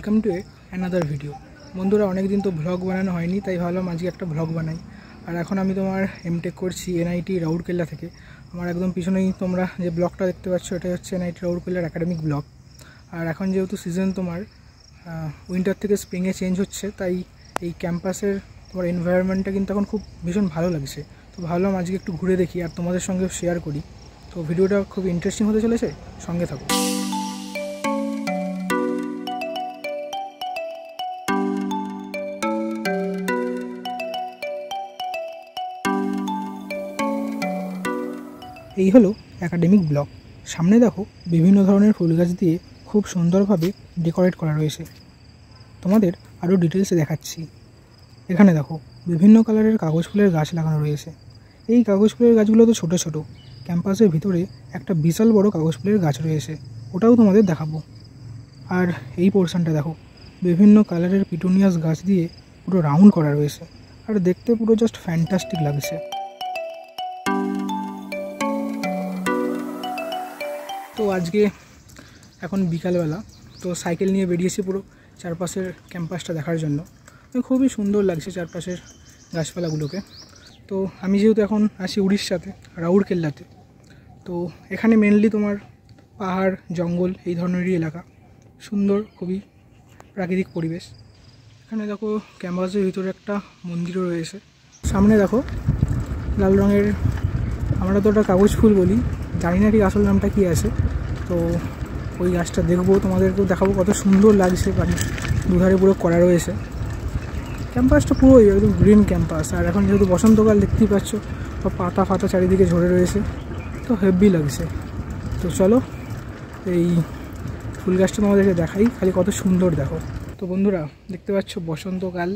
Welcome to another video. বন্ধুরা, অনেক দিন তো ভ্লগ বানানো হয়নি, তাই ভাবলাম আজকে একটা ভ্লগ বানাই। আর এখন আমি তোমার এমটেক করছি এনআইটি রাউরকেল্লা থেকে। আমার একদম পিছনেই তোমরা যে ব্লগটা দেখতে পাচ্ছ, এটা হচ্ছে এনআইটি রাউরকেল্লার একাডেমিক ব্লগ। আর এখন যেহেতু সিজন তোমার উইন্টার থেকে স্প্রিংয়ে চেঞ্জ হচ্ছে, তাই এই ক্যাম্পাসের তোমার এনভায়রনমেন্টটা কিন্তু এখন খুব ভীষণ ভালো লাগছে। তো ভাবলাম আজকে একটু ঘুরে দেখি আর তোমাদের সঙ্গে শেয়ার করি। তো ভিডিওটা খুব ইন্টারেস্টিং হতে চলেছে, সঙ্গে থাকো। এই হলো একাডেমিক ব্লক। সামনে দেখো বিভিন্ন ধরনের ফুল গাছ দিয়ে খুব সুন্দরভাবে ডেকোরেট করা রয়েছে। তোমাদের আরও ডিটেলসে দেখাচ্ছি। এখানে দেখো বিভিন্ন কালারের কাগজ ফুলের গাছ লাগানো রয়েছে। এই কাগজ ফুলের গাছগুলো তো ছোটো ছোটো, ক্যাম্পাসের ভিতরে একটা বিশাল বড় কাগজ ফুলের গাছ রয়েছে, ওটাও তোমাদের দেখাবো। আর এই পোর্শনটা দেখো বিভিন্ন কালারের পিটুনিয়াস গাছ দিয়ে পুরো রাউন্ড করা রয়েছে, আর দেখতে পুরো জাস্ট ফ্যান্টাস্টিক লাগছে। তো আজকে এখন বিকালবেলা, তো সাইকেল নিয়ে বেরিয়েছি পুরো চারপাশের ক্যাম্পাসটা দেখার জন্য। খুবই সুন্দর লাগছে চারপাশের গাছপালাগুলোকে। তো আমি যেহেতু এখন আছি উড়িষ্যাতে, রাউরকেল্লাতে, তো এখানে মেনলি তোমার পাহাড় জঙ্গল এই ধরনেরই এলাকা, সুন্দর খুবই প্রাকৃতিক পরিবেশ। এখানে দেখো ক্যাম্পাসের ভিতরে একটা মন্দিরও রয়েছে। সামনে দেখো লাল রঙের, আমরা তো ওটা কাগজ ফুল বলি, জানি না ঠিক আসল নামটা কী আছে। তো ওই গাছটা দেখবো, তোমাদেরকেও দেখাবো কত সুন্দর লাগছে। বাড়ির দুধারে পুরো করা রয়েছে। ক্যাম্পাসটা পুরো একদম গ্রিন ক্যাম্পাস। আর এখন যেহেতু বসন্তকাল, দেখতেই পাচ্ছ পাতা ফাতা চারিদিকে ঝরে রয়েছে, তো হেভি লাগছে। তো চলো এই ফুল গাছটা তোমাদেরকে দেখাই, খালি কত সুন্দর দেখো। তো বন্ধুরা দেখতে পাচ্ছ বসন্তকাল,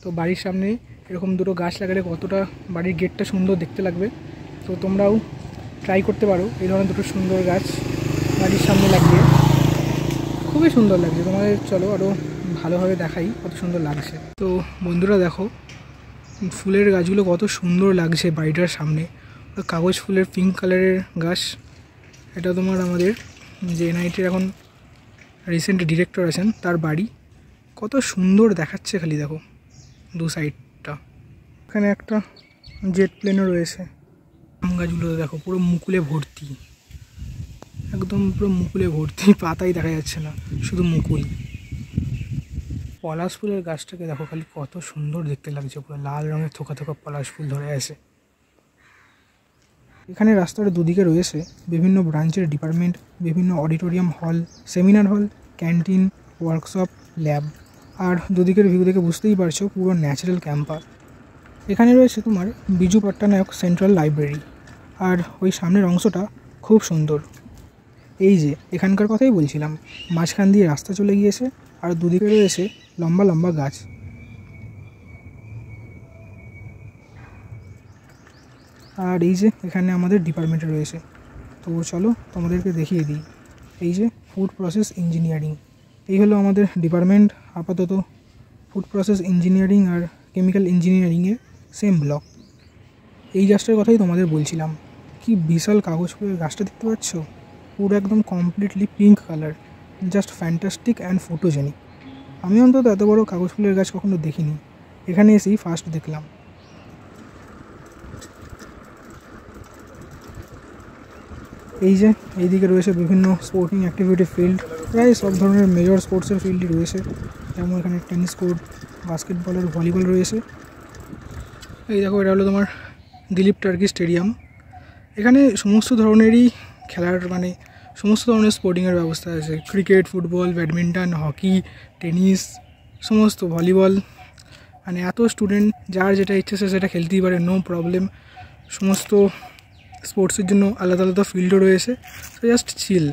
তো বাড়ির সামনে এরকম দুটো গাছ লাগালে কতটা বাড়ির গেটটা সুন্দর দেখতে লাগবে। তো তোমরাও ট্রাই করতে পারো এই ধরনের দুটো সুন্দর গাছ বাড়ির সামনে লাগিয়ে, খুবই সুন্দর লাগছে। তোমাদের চলো আরও ভালোভাবে দেখাই কত সুন্দর লাগছে। তো বন্ধুরা দেখো ফুলের গাছগুলো কত সুন্দর লাগছে বাড়িটার সামনে। কাগজ ফুলের পিঙ্ক কালারের গাছ। এটা তোমার আমাদের যে এনআইটির এখন রিসেন্ট ডিরেক্টর আছেন তার বাড়ি। কত সুন্দর দেখাচ্ছে খালি দেখো দু সাইডটা। এখানে একটা জেট প্লেনও রয়েছে। আম গাছগুলো দেখো পুরো মুকুলে ভর্তি, একদম পুরো মুকুলে ভর্তি, পাতাই দেখা যাচ্ছে না, শুধু মুকুল। পলাশ ফুলের গাছটাকে দেখো খালি কত সুন্দর দেখতে লাগছে, পুরো লাল রঙের থোকা থোকা পলাশ ফুল ধরে আছে। এখানে রাস্তার দুদিকে রয়েছে বিভিন্ন ব্রাঞ্চের ডিপার্টমেন্ট, বিভিন্ন auditorium hall, seminar hall, canteen, workshop, lab. আর দুদিকের ভিউ দেখে বুঝতেই পারছো পুরো ন্যাচারাল ক্যাম্পাস। এখানে রয়েছে তোমার বিজু পট্টনায়ক সেন্ট্রাল লাইব্রেরি। আর ওই সামনের অংশটা খুব সুন্দর। এই যে এখানকার কথাই বলছিলাম, মাঝখান দিয়ে রাস্তা চলে গিয়েছে, আর দুদিকে রয়েছে লম্বা লম্বা গাছ। আর এই যে এখানে আমাদের ডিপার্টমেন্টে রয়েছে। তো চলো তোমাদেরকে দেখিয়ে দিই। এই যে ফুড প্রসেস ইঞ্জিনিয়ারিং, এই হলো আমাদের ডিপার্টমেন্ট আপাতত। ফুড প্রসেস ইঞ্জিনিয়ারিং আর কেমিক্যাল ইঞ্জিনিয়ারিংয়ের সেম ব্লক। এই গাছটার কথাই তোমাদের বলছিলাম, কি বিশাল কাগজ ফুলের গাছটা দেখতে পাচ্ছ, পুরো একদম completely pink colour, just fantastic and photogenic. আমি অন্তত এত বড় কাগজ ফুলের গাছ কখনো দেখিনি, এখানে এসেই ফার্স্ট দেখলাম। এই যে এইদিকে রয়েছে বিভিন্ন স্পোর্টিং অ্যাক্টিভিটি ফিল্ড, প্রায় সব ধরনের মেজর স্পোর্টসের ফিল্ডই রয়েছে। যেমন এখানে টেনিস কোর্ট, বাস্কেটবল আর ভলিবল রয়েছে। এই দেখো এটা হলো তোমার দিলীপ টার্কি স্টেডিয়াম। এখানে সমস্ত ধরনেরই খেলার সমস্ত ধরনের স্পোর্টিংয়ের ব্যবস্থা আছে। Cricket, football, badminton, hockey, tennis, সমস্ত ভলিবল, এত স্টুডেন্ট যার যেটা ইচ্ছে সে সেটা খেলতেই পারে, নো প্রবলেম। সমস্ত স্পোর্টসের জন্য আলাদা আলাদা ফিল্ডও রয়েছে, তো জাস্ট চিল।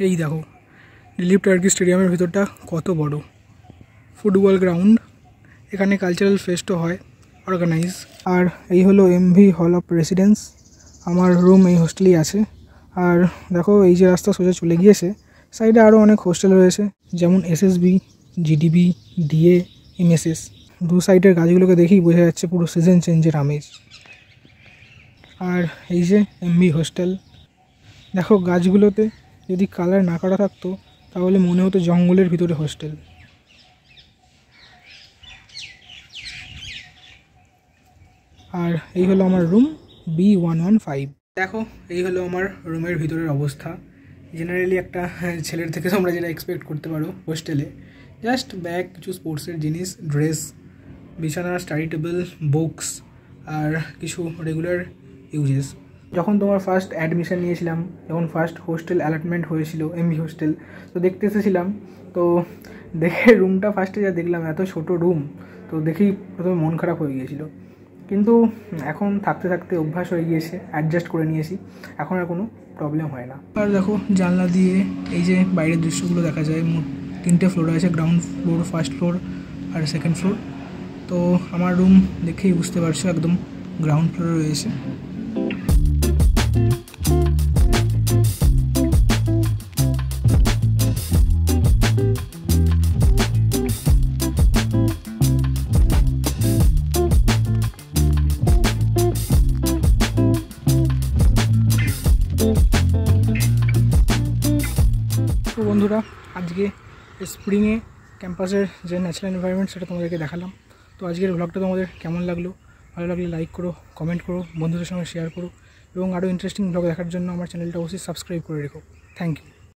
এই দেখো দিলীপ টার্কি স্টেডিয়ামের ভিতরটা কত বড়, ফুটবল গ্রাউন্ড। এখানে কালচারাল ফেস্টও হয় অর্গানাইজ। আর এই হলো এমভি হল অফ রেসিডেন্স, আমার রুম এই হোস্টেলেই আছে। আর দেখো এই যে রাস্তা সোজা চলে গিয়েছে, সাইডে আরও অনেক হোস্টেল রয়েছে, যেমন এসএসবি, জিডিবি, ডিএ, এমএসএস। দু সাইডের গাছগুলোকে দেখেই বোঝা যাচ্ছে পুরো সিজন চেঞ্জের আমেজ। আর এই যে এমভি হোস্টেল, দেখো গাছগুলোতে যদি কালার না করা থাকতো তাহলে মনে হতো জঙ্গলের ভিতরে হোস্টেল। আর এই হলো আমার রুম B115। দেখো এই হলো আমার রুমের ভিতরের অবস্থা। জেনারেলি একটা ছেলের থেকে তোমরা যেটা এক্সপেক্ট করতে পারো হোস্টেলে, জাস্ট ব্যাগ, কিছু স্পোর্টসের জিনিস, ড্রেস, বিছানা, স্টাডি টেবিল, বুকস আর কিছু রেগুলার ইউজেস। যখন তোমার ফার্স্ট অ্যাডমিশন নিয়েছিলাম, যখন ফার্স্ট হোস্টেল অ্যালটমেন্ট হয়েছিল এমবি হোস্টেল, তো দেখতে এসেছিলাম। তো দেখে রুমটা ফার্স্টে যা দেখলাম, এত ছোটো রুম, তো দেখেই প্রথমে মন খারাপ হয়ে গিয়েছিলো। কিন্তু এখন থাকতে থাকতে অভ্যাস হয়ে গিয়েছে, অ্যাডজাস্ট করে নিয়েছি, এখন আর কোনো প্রবলেম হয় না। আর দেখো জানলা দিয়ে এই যে বাইরের দৃশ্যগুলো দেখা যায়। মোট 3টে ফ্লোর আছে, গ্রাউন্ড ফ্লোর, ফার্স্ট ফ্লোর আর সেকেন্ড ফ্লোর। তো আমার রুম দেখেই বুঝতে পারছো একদম গ্রাউন্ড ফ্লোরে রয়েছে। তো বন্ধুরা, আজকে স্প্রিংয়ে ক্যাম্পাসের যে ন্যাচারাল এনভায়রনমেন্ট সেটা তোমাদেরকে দেখালাম। তো আজকের ব্লগটা তোমাদের কেমন লাগলো? ভালো লাগলে লাইক করো, কমেন্ট করো, বন্ধুদের সঙ্গে শেয়ার করো এবং আরও ইন্টারেস্টিং ব্লগ দেখার জন্য আমার চ্যানেলটা অবশ্যই সাবস্ক্রাইব করে রেখো। Thank you.